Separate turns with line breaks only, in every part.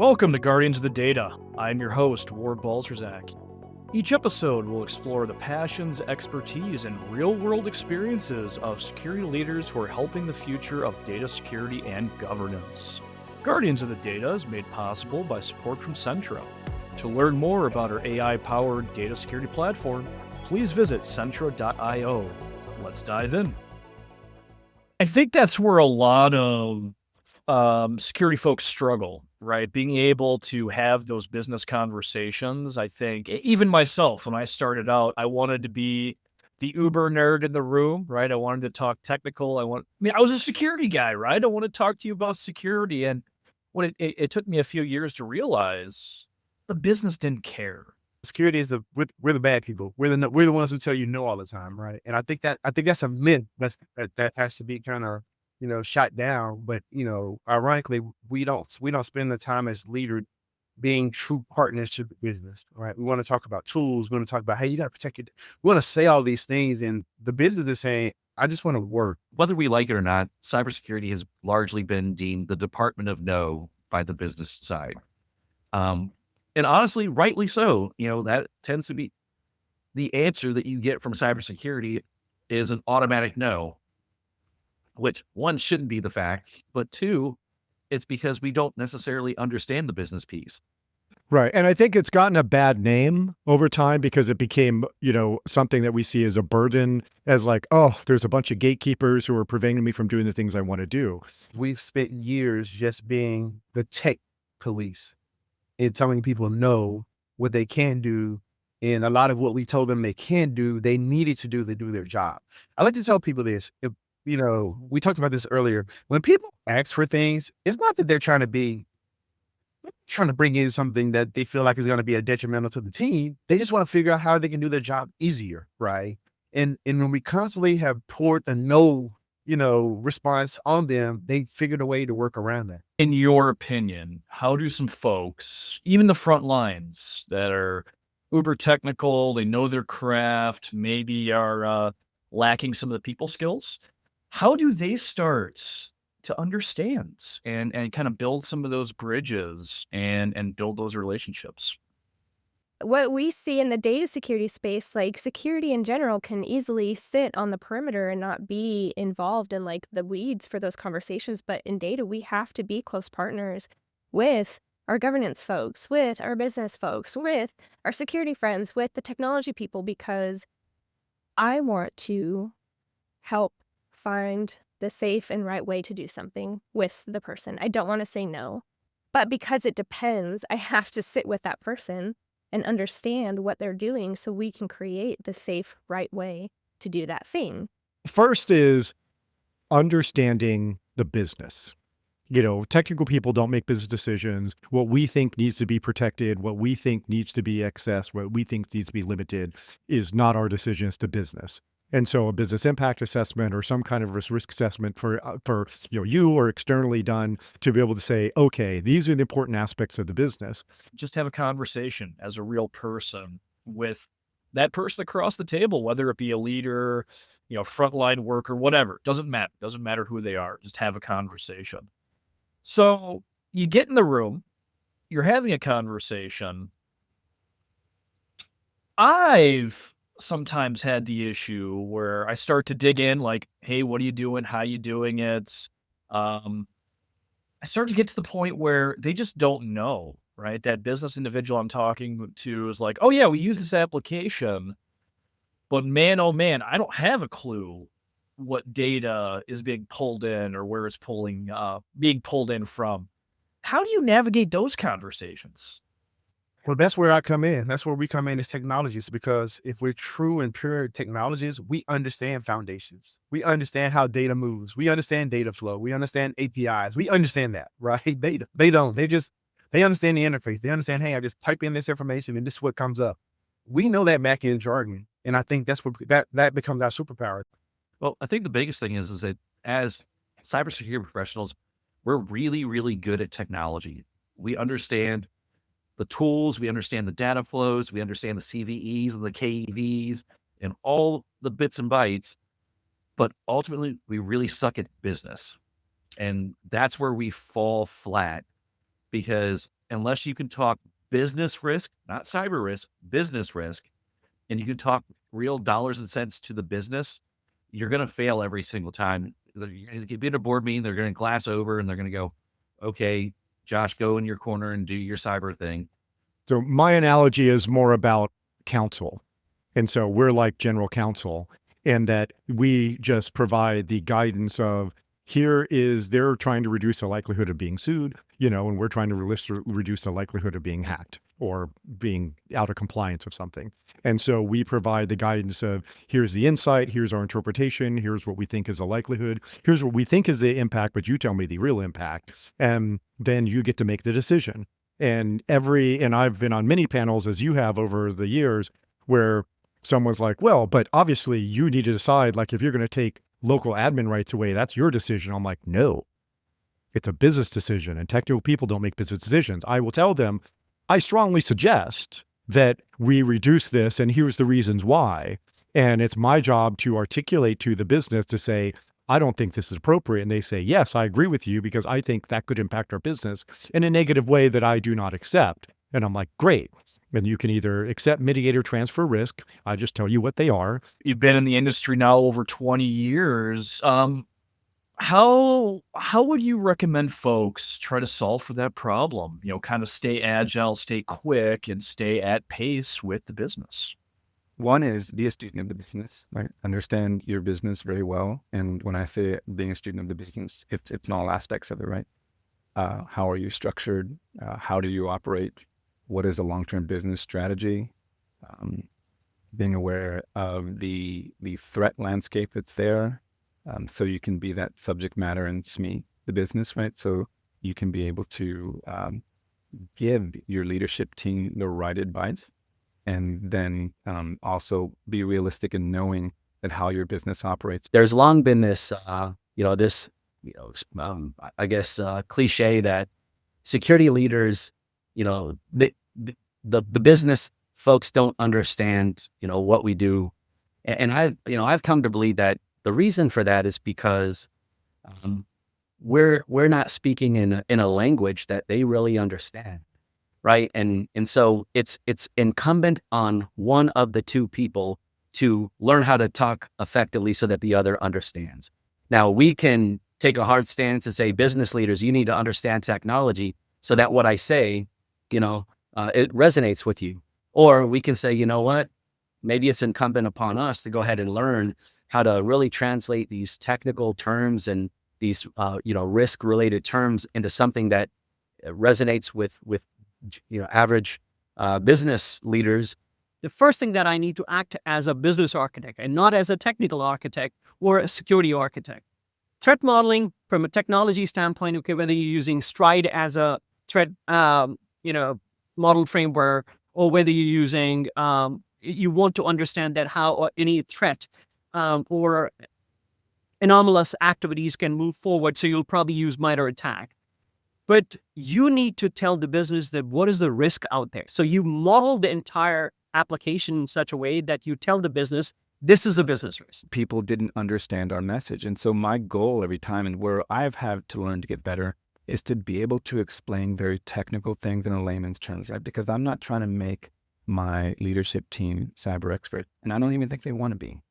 Welcome to Guardians of the Data. I'm your host, Ward Balzerzak. Each episode will explore the passions, expertise, and real-world experiences of security leaders who are helping the future of data security and governance. Guardians of the Data is made possible by support from Centra. To learn more about our AI-powered data security platform, please visit centra.io. Let's dive in. I think that's where a lot of security folks struggle, right? Being able to have those business conversations. I think even myself, when I started out, I wanted to be the uber nerd in the room, right? I wanted to talk technical. I was a security guy, right? I want to talk to you about security. And when it took me a few years to realize the business didn't care.
Security is we're the bad people. We're the ones who tell you no all the time, right? And I think that's a myth that has to be kind of shot down. But ironically, we don't spend the time as leaders being true partners to the business, right? We want to talk about tools. We want to talk about, hey, you got to protect your. We want to say all these things, and the business is saying, I just want to work.
Whether we like it or not, cybersecurity has largely been deemed the department of no by the business side. And honestly, rightly so. That tends to be the answer that you get from cybersecurity is an automatic no, which one shouldn't be the fact, but two, it's because we don't necessarily understand the business piece.
Right. And I think it's gotten a bad name over time because it became, something that we see as a burden, as like, oh, there's a bunch of gatekeepers who are preventing me from doing the things I want to do.
We've spent years just being the tech police and telling people no, what they can do. And a lot of what we told them they can do, they needed to do to do their job. I like to tell people this, we talked about this earlier. When people ask for things, it's not that they're trying to bring in something that they feel like is going to be a detrimental to the team. They just want to figure out how they can do their job easier, right? And when we constantly have poured the no, response on them, they figured a way to work around that.
In your opinion, how do some folks, even the front lines that are uber technical, they know their craft, maybe are lacking some of the people skills, how do they start to understand and kind of build some of those bridges and build those relationships?
What we see in the data security space, like security in general, can easily sit on the perimeter and not be involved in like the weeds for those conversations. But in data, we have to be close partners with our governance folks, with our business folks, with our security friends, with the technology people, because I want to help find the safe and right way to do something with the person. I don't want to say no, but because it depends, I have to sit with that person and understand what they're doing so we can create the safe, right way to do that thing.
First is understanding the business. Technical people don't make business decisions. What we think needs to be protected, what we think needs to be accessed, what we think needs to be limited is not our decisions to business. And so a business impact assessment or some kind of risk assessment for you or externally done to be able to say, okay, these are the important aspects of the business.
Just have a conversation as a real person with that person across the table, whether it be a leader, frontline worker, whatever. Doesn't matter who they are. Just have a conversation. So you get in the room, you're having a conversation. I've sometimes had the issue where I start to dig in like, hey, what are you doing? How you doing it? I start to get to the point where they just don't know, right? That business individual I'm talking to is like, oh yeah, we use this application, but man, oh man, I don't have a clue what data is being pulled in or where it's being pulled in from. How do you navigate those conversations?
Well, that's where I come in. That's where we come in as technologists, because if we're true and pure technologists, we understand foundations. We understand how data moves. We understand data flow. We understand APIs. We understand that, right? They don't. They understand the interface. They understand, hey, I just type in this information and this is what comes up. We know that back-end jargon. And I think that's what that becomes our superpower.
Well, I think the biggest thing is that as cybersecurity professionals, we're really, really good at technology. We understand the tools, we understand the data flows, we understand the CVEs and the KEVs and all the bits and bytes, but ultimately we really suck at business. And that's where we fall flat, because unless you can talk business risk, not cyber risk, business risk, and you can talk real dollars and cents to the business, you're going to fail every single time. You're going to be in a board meeting, they're going to glass over and they're going to go, okay, Josh, go in your corner and do your cyber thing.
So my analogy is more about counsel. And so we're like general counsel in that we just provide the guidance of they're trying to reduce the likelihood of being sued, and we're trying to reduce the likelihood of being hacked or being out of compliance with something. And so we provide the guidance of here's the insight, here's our interpretation, here's what we think is the likelihood, here's what we think is the impact, but you tell me the real impact. And then you get to make the decision. And I've been on many panels as you have over the years where someone's like, well, but obviously you need to decide, like, if you're going to take local admin rights away, that's your decision. I'm like, no, it's a business decision and technical people don't make business decisions. I will tell them, I strongly suggest that we reduce this and here's the reasons why. And it's my job to articulate to the business to say, I don't think this is appropriate. And they say, yes, I agree with you because I think that could impact our business in a negative way that I do not accept. And I'm like, great. And you can either accept, mitigate, or transfer risk. I just tell you what they are.
You've been in the industry now over 20 years. How would you recommend folks try to solve for that problem? Kind of stay agile, stay quick, and stay at pace with the business.
One is be a student of the business, right? Understand your business very well. And when I say being a student of the business, it's in all aspects of it, right? How are you structured? How do you operate? What is a long-term business strategy? Being aware of the threat landscape that's there, so you can be that subject matter and SME, the business, right? So you can be able to give your leadership team the right advice, and then also be realistic in knowing that how your business operates.
There's long been this, I guess, cliche that security leaders, the business folks don't understand, what we do. And I've come to believe that the reason for that is because we're not speaking in a language that they really understand. Right. And so it's incumbent on one of the two people to learn how to talk effectively so that the other understands. Now, we can take a hard stance and say, business leaders, you need to understand technology so that what I say, it resonates with you. Or we can say, you know what, maybe it's incumbent upon us to go ahead and learn how to really translate these technical terms and these, risk related terms into something that resonates with average business leaders.
The first thing that I need to act as a business architect and not as a technical architect or a security architect. Threat modeling from a technology standpoint, okay, whether you're using Stride as a threat, model framework, or whether you're using, you want to understand that how any threat or anomalous activities can move forward. So you'll probably use MITRE ATT&CK. But you need to tell the business that what is the risk out there. So you model the entire application in such a way that you tell the business, this is a business risk.
People didn't understand our message. And so my goal every time, and where I've had to learn to get better, is to be able to explain very technical things in a layman's terms, right? Because I'm not trying to make my leadership team cyber expert, and I don't even think they want to be.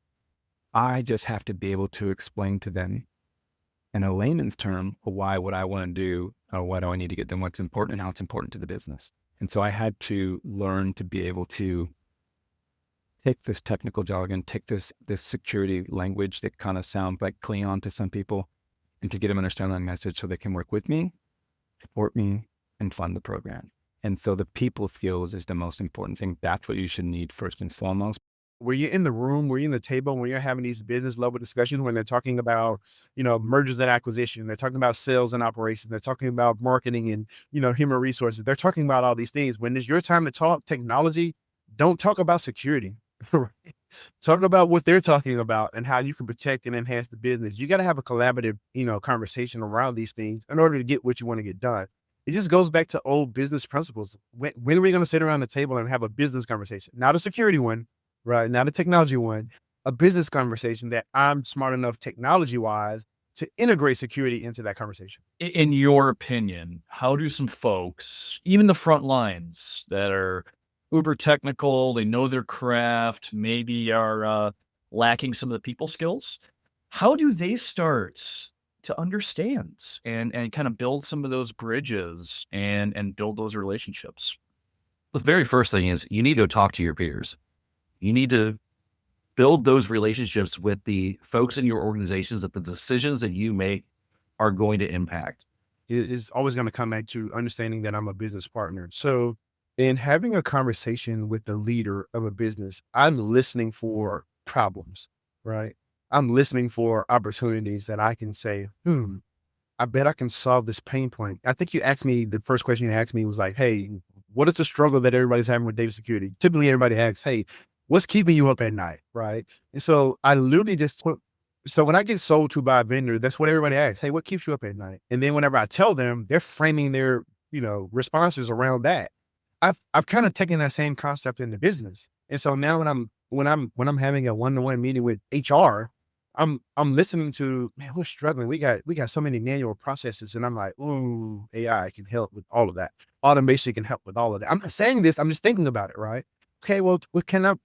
I just have to be able to explain to them in a layman's term why what I want to do, or why do I need to get them, what's important and how it's important to the business. And so I had to learn to be able to take this technical jargon, take this security language that kind of sounds like Cleon to some people, and to get them to understand that message so they can work with me, support me, and fund the program. And so the people skills is the most important thing. That's what you should need first and foremost.
Where you're in the room, where you're in the table, when you're having these business level discussions, when they're talking about, mergers and acquisition, they're talking about sales and operations, they're talking about marketing and, human resources, they're talking about all these things. When it's your time to talk technology, don't talk about security. Talk about what they're talking about and how you can protect and enhance the business. You got to have a collaborative, conversation around these things in order to get what you want to get done. It just goes back to old business principles. When are we going to sit around the table and have a business conversation? Not a security one, right? Not a technology one, a business conversation that I'm smart enough technology wise to integrate security into that conversation.
In your opinion, how do some folks, even the front lines that are uber technical, they know their craft, maybe are lacking some of the people skills, how do they start to understand and kind of build some of those bridges and build those relationships?
The very first thing is you need to go talk to your peers. You need to build those relationships with the folks in your organizations that the decisions that you make are going to impact.
It is always going to come back to understanding that I'm a business partner. So in having a conversation with the leader of a business, I'm listening for problems, right? I'm listening for opportunities that I can say, I bet I can solve this pain point. I think you asked me, the first question you asked me was like, hey, what is the struggle that everybody's having with data security? Typically everybody asks, hey, what's keeping you up at night, right? And so I literally so when I get sold to by a vendor, that's what everybody asks. Hey, what keeps you up at night? And then whenever I tell them, they're framing their, responses around that. I've kind of taken that same concept into business. And so now when I'm having a one-to-one meeting with HR, I'm listening to, man, we're struggling. We got so many manual processes. And I'm like, ooh, AI can help with all of that. Automation can help with all of that. I'm not saying this, I'm just thinking about it, right? Okay, well, can I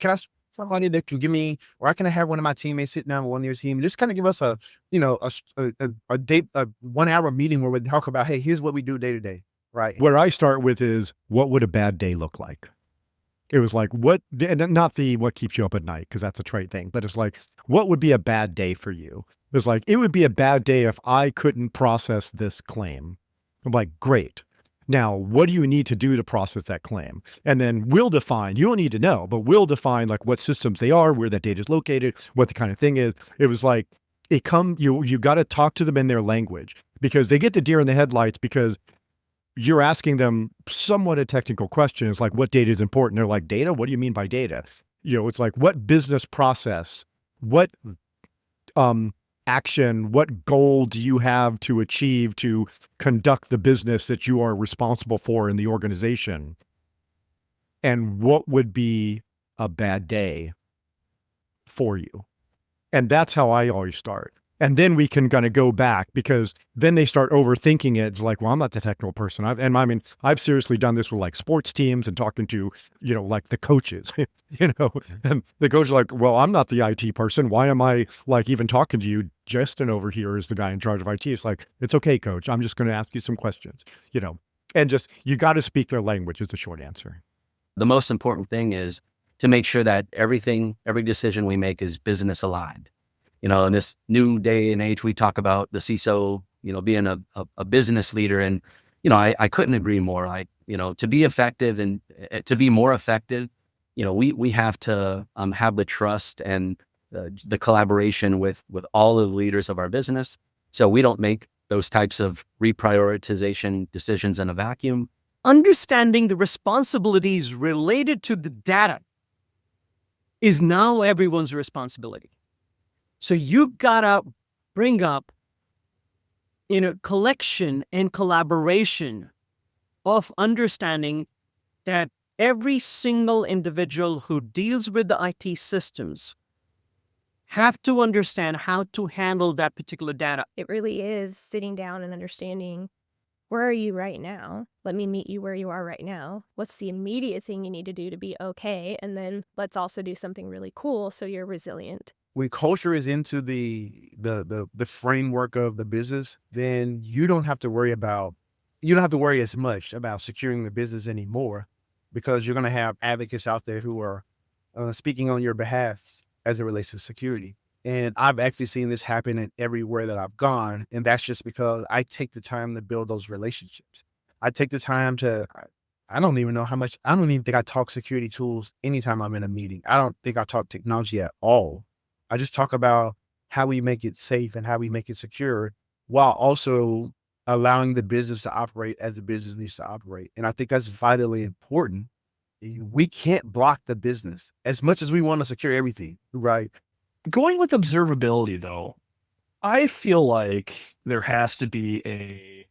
somebody that can give me, or can I have one of my teammates sit down with one of your team and just kind of give us a 1 hour meeting where we talk about, hey, here's what we do day to day, right?
Where I start with is, what would a bad day look like? It was like, not what keeps you up at night, because that's a trite thing, but it's like, what would be a bad day for you? It was like, it would be a bad day if I couldn't process this claim. I'm like, great. Now, what do you need to do to process that claim? And then we'll define, you don't need to know, but we'll define like what systems they are, where that data is located, what the kind of thing is. It was like, you got to talk to them in their language, because they get the deer in the headlights, because you're asking them somewhat a technical question. It's like, what data is important? They're like, data? What do you mean by data? It's like, what business process, what action, what goal do you have to achieve to conduct the business that you are responsible for in the organization? And what would be a bad day for you? And that's how I always start. And then we can kind of go back, because then they start overthinking it. It's like, well, I'm not the technical person. I've seriously done this with like sports teams and talking to, like the coaches, and the coach is like, well, I'm not the IT person. Why am I like even talking to you? Justin over here is the guy in charge of IT. It's like, it's okay, coach. I'm just going to ask you some questions, and just, you got to speak their language is the short answer.
The most important thing is to make sure that every decision we make is business aligned. In this new day and age, we talk about the CISO, being a business leader. And, I couldn't agree more. Like, to be effective and to be more effective, we have to have the trust and the collaboration with all of the leaders of our business. So we don't make those types of reprioritization decisions in a vacuum.
Understanding the responsibilities related to the data is now everyone's responsibility. So you gotta bring up, collection and collaboration of understanding that every single individual who deals with the IT systems have to understand how to handle that particular data.
It really is sitting down and understanding, where are you right now? Let me meet you where you are right now. What's the immediate thing you need to do to be okay? And then let's also do something really cool so you're resilient.
When culture is into the framework of the business, then you don't have to worry as much about securing the business anymore, because you're going to have advocates out there who are speaking on your behalf as it relates to security. And I've actually seen this happen in everywhere that I've gone. And that's just because I take the time to build those relationships. I take the time I don't even think I talk security tools anytime I'm in a meeting. I don't think I talk technology at all. I just talk about how we make it safe and how we make it secure, while also allowing the business to operate as the business needs to operate. And I think that's vitally important. We can't block the business as much as we want to secure everything, right?
Going with observability, though, I feel like there has to be a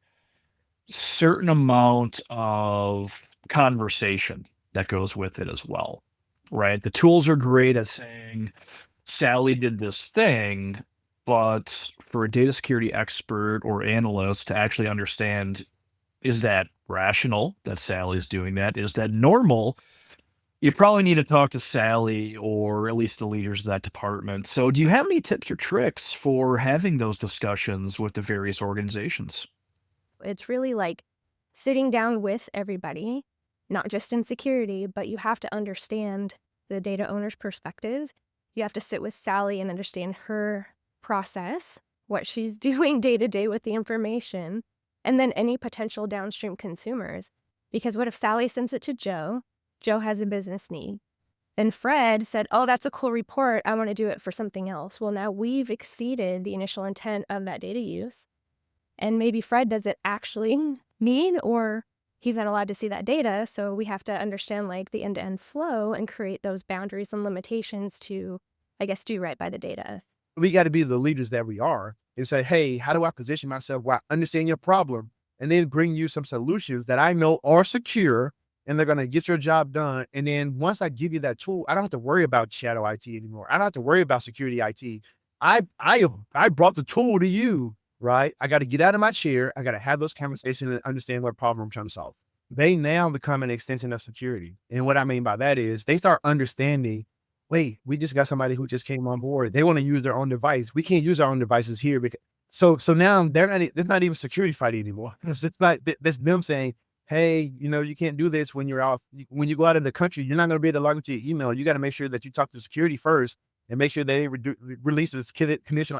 certain amount of conversation that goes with it as well, right? The tools are great at saying, Sally did this thing, But for a data security expert or analyst to actually understand, is that rational that Sally is doing that? Is that normal? You probably need to talk to Sally or at least the leaders of that department. So, do you have any tips or tricks for having those discussions with the various organizations?
It's really like sitting down with everybody, not just in security, but you have to understand the data owner's perspective. You have to sit with Sally and understand her process, what she's doing day to day with the information, and then any potential downstream consumers. Because what if Sally sends it to Joe? Joe has a business need. Then Fred said, oh, that's a cool report. I want to do it for something else. Well, now we've exceeded the initial intent of that data use. And maybe Fred doesn't actually need, or he's not allowed to see that data. So we have to understand like the end-to-end flow and create those boundaries and limitations to, I guess, do right by the data.
We got to be the leaders that we are and say, hey, how do I position myself where I understand your problem and then bring you some solutions that I know are secure and they're going to get your job done. And then once I give you that tool, I don't have to worry about shadow IT anymore. I don't have to worry about security IT. I brought the tool to you, right? I got to get out of my chair. I got to have those conversations and understand what problem I'm trying to solve. They now become an extension of security. And what I mean by that is they start understanding, wait, we just got somebody who just came on board. They want to use their own device. We can't use our own devices here. Because, so now there's not even security fight anymore. That's them saying, hey, you can't do this when you're off. When you go out of the country, you're not going to be able to log into your email. You got to make sure that you talk to security first and make sure they release this condition.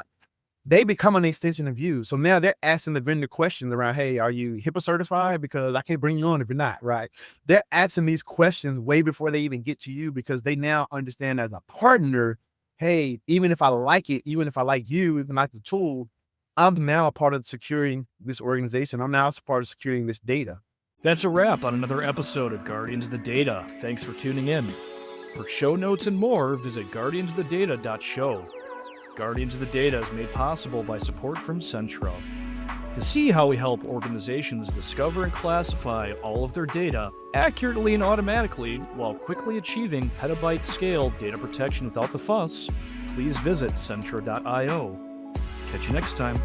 They become an extension of you. So now they're asking the vendor questions around, hey, are you HIPAA certified? Because I can't bring you on if you're not, right? They're asking these questions way before they even get to you because they now understand as a partner, hey, even if I like it, even if I like you, even like the tool, I'm now a part of securing this organization. I'm now a part of securing this data.
That's a wrap on another episode of Guardians of the Data. Thanks for tuning in. For show notes and more, visit guardiansofthedata.show. Guardians of the Data is made possible by support from Centra. To see how we help organizations discover and classify all of their data accurately and automatically while quickly achieving petabyte-scale data protection without the fuss, please visit centra.io. Catch you next time.